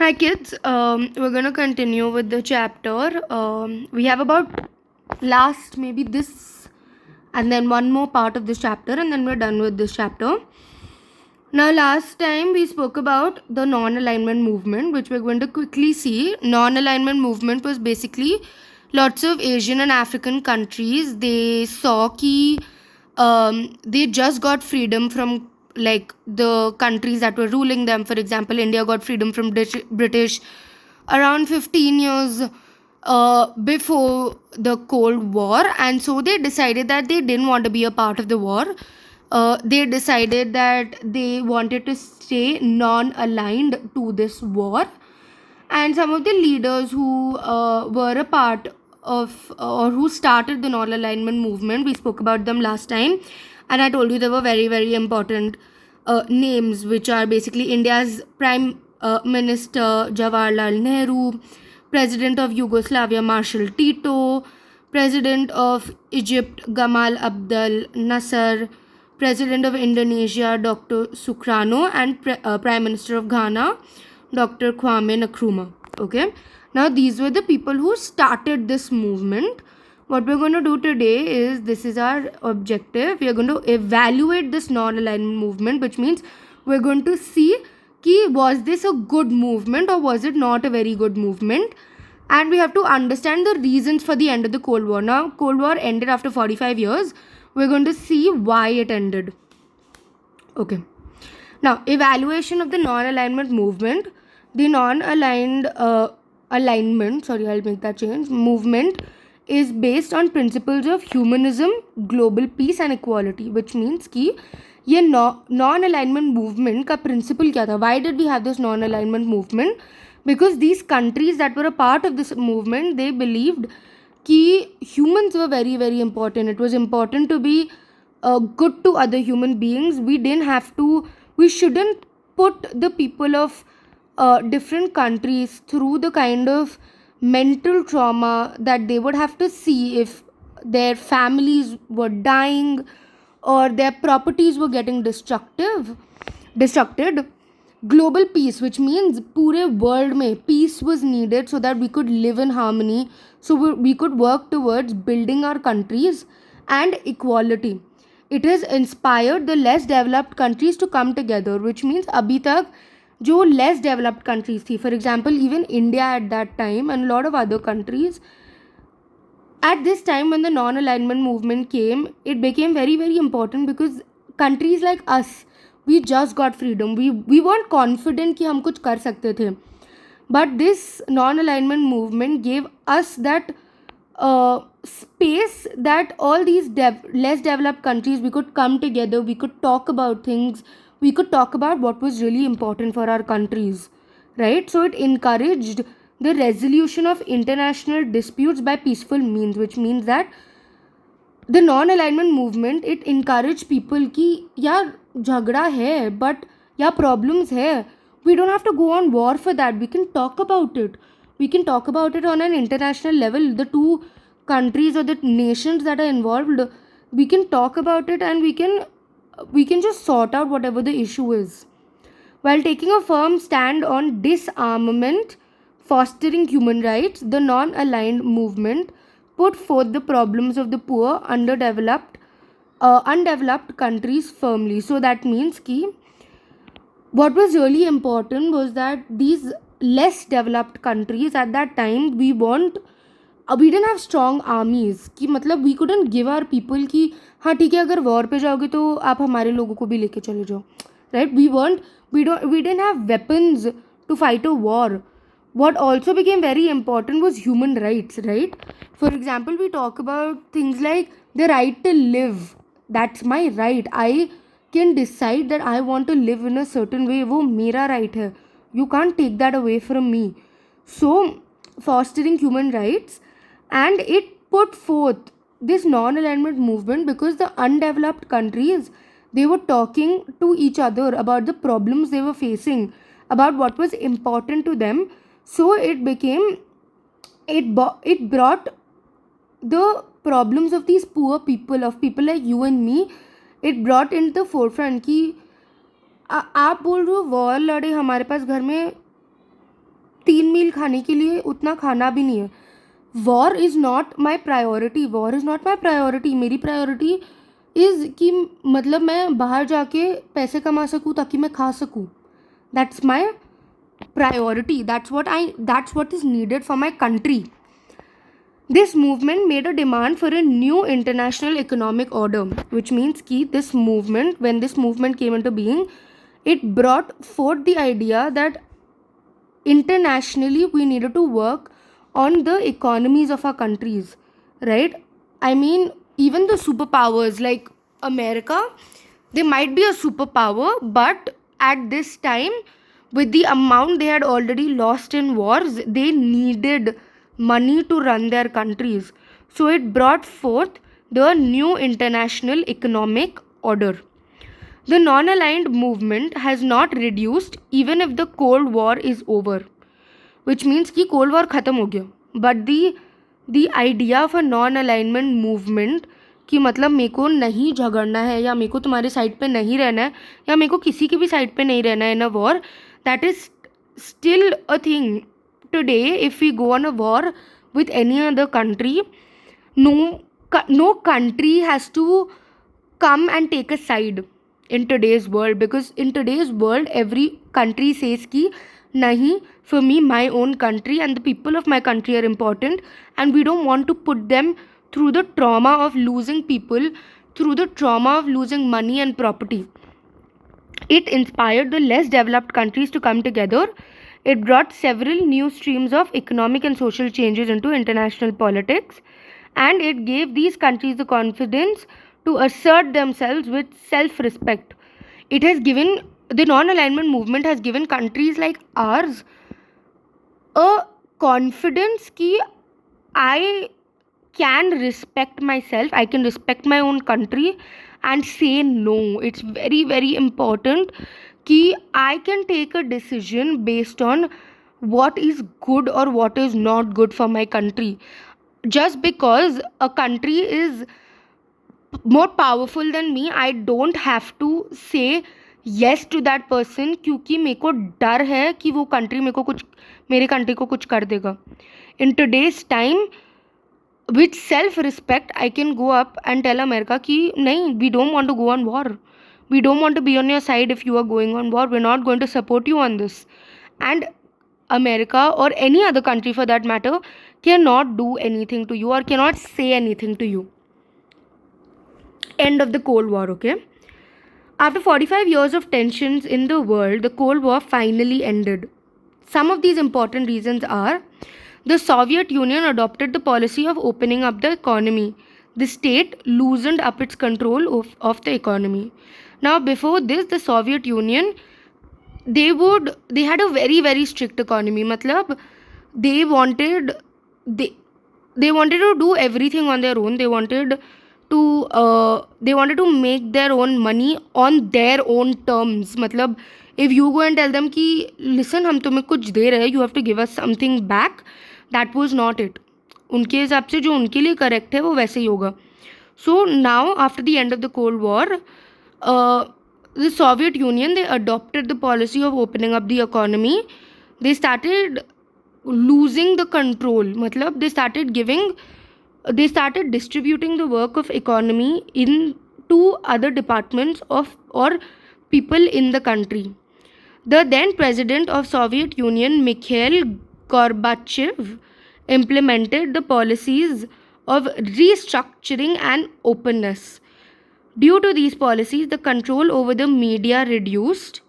Hi, kids. We're gonna continue with the chapter. We have about last maybe this, and then one more part of this chapter, and then we're done with this chapter. Now, last time we spoke about the non-alignment movement, which we're going to quickly see. Non-alignment movement was basically lots of Asian and African countries. They saw ki they just got freedom from like the countries that were ruling them. For example, India got freedom from British around 15 years before the Cold War, and so they decided that they didn't want to be a part of the war. They decided that they wanted to stay non-aligned to this war, and some of the leaders who were a part of or who started the non-alignment movement, we spoke about them last time, and I told you they were very very important names, which are basically India's prime minister Jawaharlal Nehru, president of Yugoslavia Marshal Tito, president of Egypt Gamal Abdel Nasser, president of Indonesia Dr. Sukarno, and prime minister of Ghana Dr. Kwame Nkrumah. Okay, now these were the people who started this movement. What we're going to do today is, this is our objective. We are going to evaluate this non-alignment movement, which means we're going to see ki was this a good movement or was it not a very good movement, and we have to understand the reasons for the end of the Cold War. Now, Cold War ended after 45 years. We're going to see why it ended. Okay. Now, evaluation of the non-alignment movement. The non-aligned alignment, sorry, I'll make that change, movement is based on principles of humanism, global peace and equality, which means कि ये non-alignment movement का principle क्या था? Why did we have this non-alignment movement? Because these countries that were a part of this movement, they believed कि humans were very very important. It was important to be good to other human beings. We shouldn't put the people of different countries through the kind of mental trauma that they would have to see if their families were dying or their properties were getting destructed. Global peace, which means पूरे world में peace was needed so that we could live in harmony, so we could work towards building our countries, and equality. It has inspired the less developed countries to come together, which means अभी तक जो less developed countries थी, for example even India at that time and a lot of other countries, at this time when the non-alignment movement came, it became very very important because countries like us, we just got freedom. We weren't confident कि हम कुछ कर सकते थे, but this non-alignment movement gave us that space that all these less developed countries, we could come together, we could talk about things, we could talk about what was really important for our countries, right? So it encouraged the resolution of international disputes by peaceful means, which means that the non-alignment movement, it encouraged people कि यार झगड़ा है but या problems है, we don't have to go on war for that. We can talk about it. We can talk about it on an international level. The two countries or the nations that are involved, we can talk about it, and we can just sort out whatever the issue is. While taking a firm stand on disarmament, fostering human rights, the non-aligned movement put forth the problems of the poor, undeveloped countries firmly. So that means कि what was really important was that these less developed countries at that time, we didn't have strong armies कि मतलब we couldn't give our people कि हाँ ठीक है अगर war पे जाओगे तो आप हमारे लोगों को भी लेके चले जाओ, right? We didn't have weapons to fight a war. What also became very important was human rights, right? For example, we talk about things like the right to live. That's my right. I can decide that I want to live in a certain way. वो मेरा right है. You can't take that away from me. So, fostering human rights, and it put forth this non-alignment movement because the undeveloped countries, they were talking to each other about the problems they were facing, about what was important to them. So it brought the problems of these poor people, of people like you and me, it brought into the forefront कि आप बोल रहे हो war लड़े, हमारे पास घर में 3 मील खाने के लिए उतना खाना भी नहीं है. War is not my priority. War is not my priority. मेरी प्रायोरिटी इज़ कि मतलब मैं बाहर जाके पैसे कमा सकूँ ताकि मैं खा सकूँ. That's my priority. That's what is needed for my country. This movement made a demand for a new international economic order, which means ki this movement, when this movement came into being, it brought forth the idea that internationally we needed to work on the economies of our countries, right? I mean, even the superpowers like America, they might be a superpower, but at this time, with the amount they had already lost in wars, they needed money to run their countries. So it brought forth the new international economic order. The non-aligned movement has not reduced even if the Cold War is over, which means कि Cold War खत्म हो गया. But the idea of a non-alignment movement कि मतलब मेरे को नहीं झगड़ना है या मेरे को तुम्हारे साइड पे नहीं रहना है या मेरे को किसी की भी साइड पे नहीं रहना है in a war, that is still a thing today. If we go on a war with any other country, no country has to come and take a side in today's world, because in today's world every country says ki nahi, for me my own country and the people of my country are important, and we don't want to put them through the trauma of losing people, through the trauma of losing money and property. It inspired the less developed countries to come together. It brought several new streams of economic and social changes into international politics, and it gave these countries the confidence to assert themselves with self-respect. It has given, the non-alignment movement has given countries like ours a confidence कि I can respect myself, I can respect my own country and say no. It's very, very important कि I can take a decision based on what is good or what is not good for my country. Just because a country is more powerful than me, I don't have to say yes to that person क्योंकि मेरे को डर है कि वो country मेरे को कुछ, मेरे country को कुछ कर देगा. In today's time, with self-respect, I can go up and tell America कि नहीं, we don't want to go on war. We don't want to be on your side if you are going on war. We're not going to support you on this. And America or any other country for that matter cannot do anything to you or cannot say anything to you. End of the Cold War, okay? After 45 years of tensions in the world, the Cold War finally ended. Some of these important reasons are: the Soviet Union adopted the policy of opening up the economy. The state loosened up its control of the economy. Now, before this, the Soviet Union, they had a very, very strict economy. Matlab, they wanted to do everything on their own. They wanted to make their own money on their own terms. Matlab, if you go and tell them कि listen, हम तुम्हें कुछ दे रहे हैं, you have to give us something back, that was not it. उनके हिसाब से जो उनके लिए करेक्ट है वो वैसे ही होगा. So now, after the end of the Cold War, the Soviet Union, they adopted the policy of opening up the economy. They started losing the control. Matlab, they started distributing the work of economy into other departments of or people in the country. The then president of Soviet Union, Mikhail Gorbachev, implemented the policies of restructuring and openness. Due to these policies, the control over the media reduced.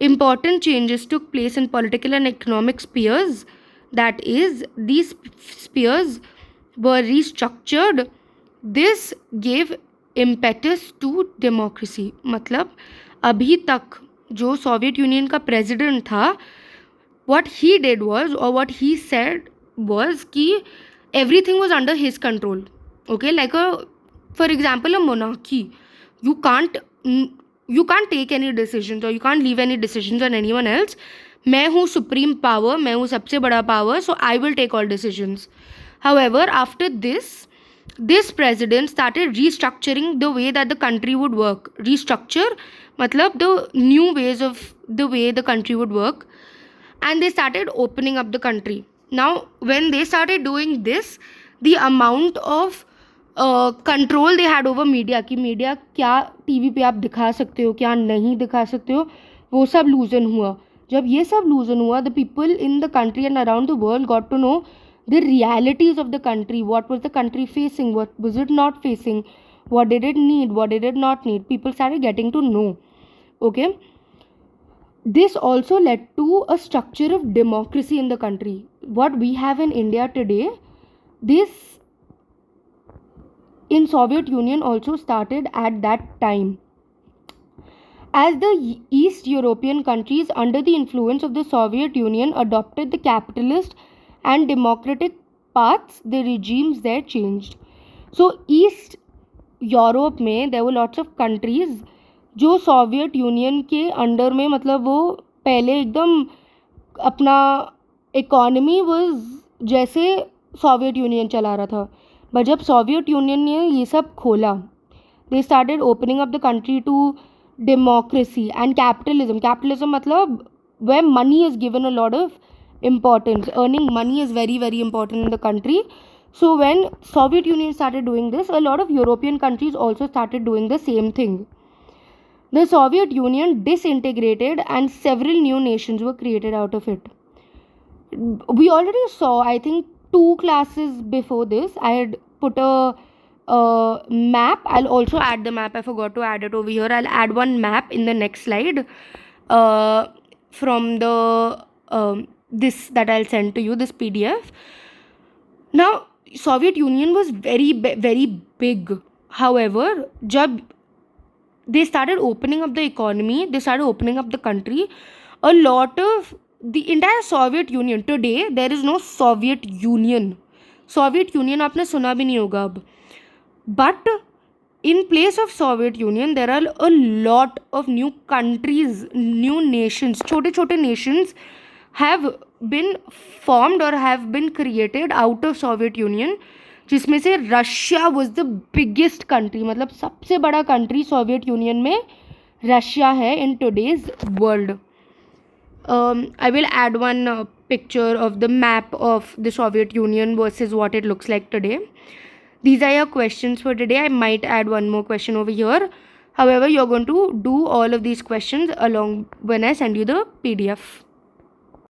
Important changes took place in political and economic spheres. That is, these spheres were restructured. This gave impetus to democracy. मतलब अभी तक जो Soviet union का president था, what he did was, or what he said was कि everything was under his control. Okay, like for example, a monarchy, you can't take any decisions or you can't leave any decisions on anyone else. मैं हूँ supreme power, मैं हूँ सबसे बड़ा power, so I will take all decisions. However, after this president started restructuring the way that the country would work. Restructure matlab the new ways of the way the country would work. and they started opening up the country. Now, when they started doing this, the amount of control they had over media कि media क्या TV पे आप दिखा सकते हो, क्या नहीं दिखा सकते हो, वो सब लूजन हुआ. जब ये सब लूजन हुआ, the people in the country and around the world got to know the realities of the country. What was the country facing, what was it not facing, what did it need, what did it not need. People started getting to know. Okay, this also led to a structure of democracy in the country. What we have in India today, this in Soviet Union also started at that time. As the East European countries under the influence of the Soviet Union adopted the capitalist and democratic paths, the regimes there changed. So East Europe में there were lots of countries जो Soviet Union के under में, मतलब वो पहले एकदम अपना economy was जैसे सोवियत यूनियन चला रहा था. बट जब सोवियत यूनियन ने ये सब खोला, they started opening up the country to democracy and capitalism. Capitalism मतलब where money is given a lot of importance. Earning money is very, very important in the country. So when Soviet Union started doing this, a lot of European countries also started doing the same thing. The Soviet Union disintegrated and several new nations were created out of it. We already saw, I think 2 classes before this, I had put a map. I'll also add the map. I forgot to add it over here. I'll add one map in the next slide from the this that I'll send to you, this PDF. Now, Soviet Union was very big. However, jab they started opening up the economy, they started opening up the country, a lot of the entire Soviet Union, today there is no Soviet Union. Soviet Union आपने सुना भी नहीं होगा अब. But in place of Soviet Union, there are a lot of new countries, new nations, छोटे nations have been formed or have been created out of Soviet Union, जिसमें से Russia was the biggest country. मतलब सबसे बड़ा country Soviet union में Russia है in today's world. I will add one picture of the map of the Soviet Union versus what it looks like today. These are your questions for today. I might add one more question over here. However, you're going to do all of these questions along when I send you the PDF.